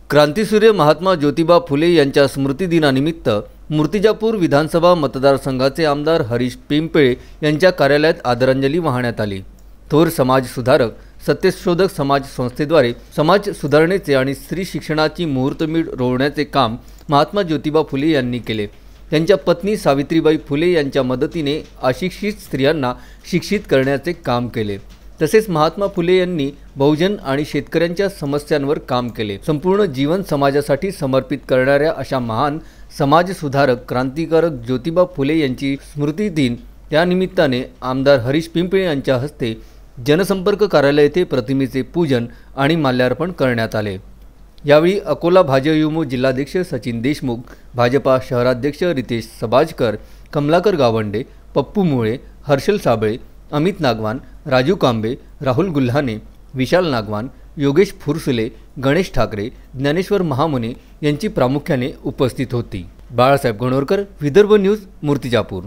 क्रांतीसूर्य महात्मा ज्योतिबा फुले यांच्या स्मृतिदिनानिमित्त मूर्तिजापूर विधानसभा मतदारसंघाचे आमदार हरीश पिंपळे यांच्या कार्यालयात आदरांजली वाहण्यात आली। थोर समाज सुधारक सत्यशोधक समाज संस्थेद्वारे समाज सुधारणेचे आणि स्त्री शिक्षणाची मुहूर्तमेढ रोवण्याचे काम महात्मा ज्योतिबा फुले यांनी केले। त्यांच्या पत्नी सावित्रीबाई फुले यांच्या मदतीने अशिक्षित स्त्रियांना शिक्षित करण्याचे काम केले। तसेच महात्मा फुले यांनी बहुजन आणि शेतकऱ्यांच्या समस्यांवर काम केले। संपूर्ण जीवन समाजासाठी समर्पित करणाऱ्या अशा महान समाज सुधारक क्रांतिकारक ज्योतिबा फुले यांची स्मृती दिन या निमित्ताने आमदार हरीश पिंपळे यांच्या हस्ते जनसंपर्क कार्यालय येथे प्रतिमेचे पूजन आणि माल्यार्पण करण्यात आले। यावेळी अकोला भाजयुमो जिल्हाध्यक्ष सचिन देशमुख, भाजपा शहराध्यक्ष रितेश सबाजकर, कमलाकर गावंडे, पप्पू मुळे, हर्षल साबळे, अमित नागवान, राजू कांबे, राहुल गुल्हाने, विशाल नागवान, योगेश फुरसुले, गणेश ठाकरे, ज्ञानेश्वर महामुने यांची प्रामुख्याने उपस्थित होती। बाळासाहेब गणोरकर, विदर्भ न्यूज, मूर्तिजापूर।